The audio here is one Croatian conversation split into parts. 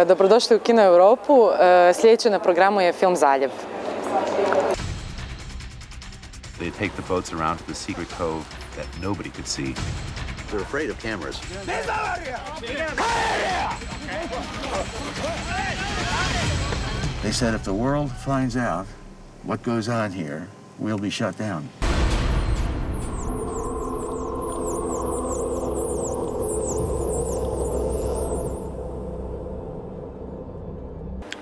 Dobrodošli u Kino Europu. Sljedeće na programu je film Zaljev. They take the boats around to the secret cove that nobody could see. They're afraid of cameras. They said if the world finds out what goes on here, we'll be shut down.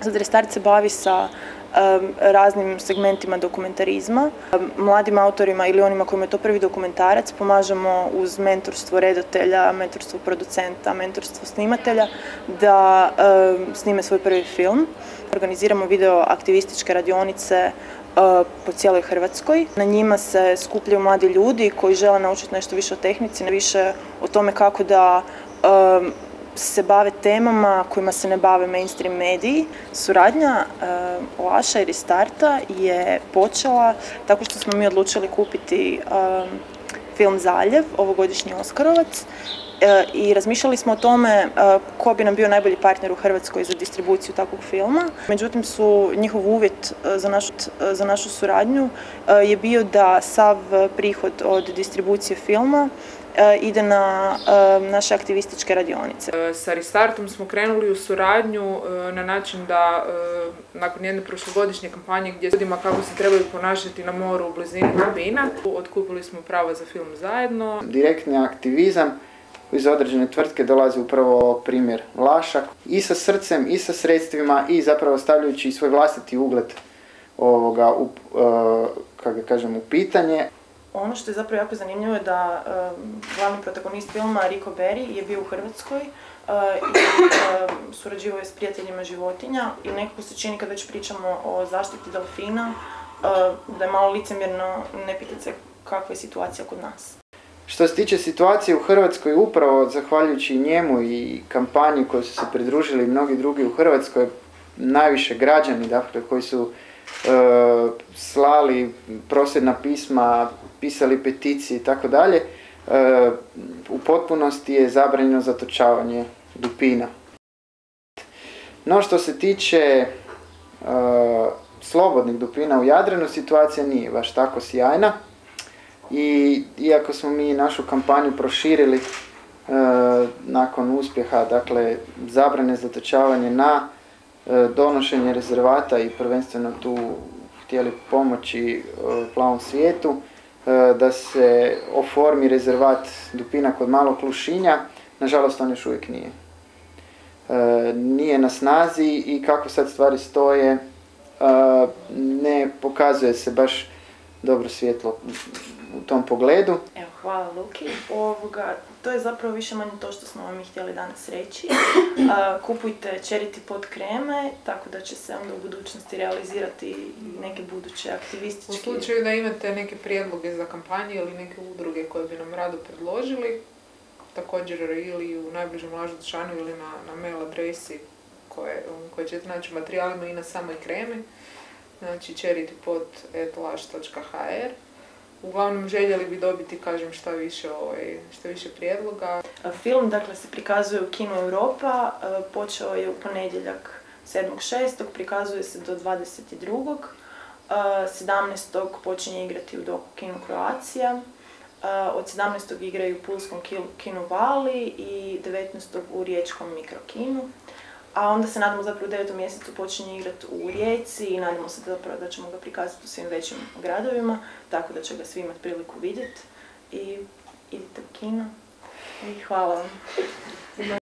Sad Restart se bavi sa raznim segmentima dokumentarizma. Mladim autorima ili onima kojima je to prvi dokumentarac pomažemo uz mentorstvo redatelja, mentorstvo producenta, mentorstvo snimatelja da snime svoj prvi film. Organiziramo video aktivističke radionice po cijeloj Hrvatskoj. Na njima se skupljaju mladi ljudi koji žele naučiti nešto više o tehnici, više o tome kako da se bave temama kojima se ne bave mainstream mediji. Suradnja Laša i Restarta je počela tako što smo mi odlučili kupiti film Zaljev, ovogodišnji Oskarovac, i razmišljali smo o tome ko bi nam bio najbolji partner u Hrvatskoj za distribuciju takvog filma. Međutim, njihov uvjet za našu suradnju je bio da sav prihod od distribucije filma ide na naše aktivističke radionice. Sa Restartom smo krenuli u suradnju na način da nakon jedne prošlogodišnje kampanje gdje ljudima kako se trebaju ponašati na moru u blizini Dubina, otkupili smo prava za film zajedno. Direktni aktivizam iz određene tvrtke dolazi upravo primjer Laša i sa srcem i sa sredstvima i zapravo stavljajući i svoj vlastiti ugled u pitanje. Ono što je zapravo jako zanimljivo je da glavni protagonist filma, Rico Berry, je bio u Hrvatskoj i surađivao je s prijateljima životinja i nekako se čini kad već pričamo o zaštiti delfina da je malo licemjerno ne pitati se kakva je situacija kod nas. Što se tiče situacije u Hrvatskoj, upravo zahvaljujući njemu i kampanji koji su se pridružili mnogi drugi u Hrvatskoj, najviše građani, dakle, koji su slali prosvjedna pisma, pisali peticije i tako dalje, u potpunosti je zabranjeno zatočavanje dupina. No što se tiče slobodnih dupina u Jadranu, situacija nije baš tako sjajna. I iako smo mi našu kampanju proširili nakon uspjeha, dakle, zabrane zatočavanja na donošenje rezervata i prvenstveno tu htjeli pomoći plavom svijetu, da se oformi rezervat dupina kod Malog Lušinja, nažalost on još uvijek nije. Nije na snazi i kako sad stvari stoje, ne pokazuje se baš dobro svjetlo u tom pogledu. Evo, hvala Luki. To je zapravo više manje to što smo vam htjeli danas reći. Kupujte Charity Pot kreme, tako da će se onda u budućnosti realizirati i neke buduće aktivističke... U slučaju da imate neke prijedloge za kampanje ili neke udruge koje bi nam rado predložili, također ili u najbližem Laždšanu ili na mail adresi koje ćete naći u materijalima i na samoj kremi, znači charitypot@laž.hr. Uglavnom željeli bi dobiti, kažem, šta više prijedloga. Film, dakle, se prikazuje u Kino Europa, počeo je u ponedjeljak 7.6. prikazuje se do 22. 17. počinje igrati u doku Kino Croatia, od 17. igraju u Pulskom Kinu Vali i 19. u Riječkom Mikrokinu. A onda se nadamo zapravo u 9. mjesecu počinje igrati u Rijeci i nadamo se zapravo da ćemo ga prikazati u svim većim gradovima, tako da će ga svi imati priliku vidjeti. I idite u kino i hvala vam.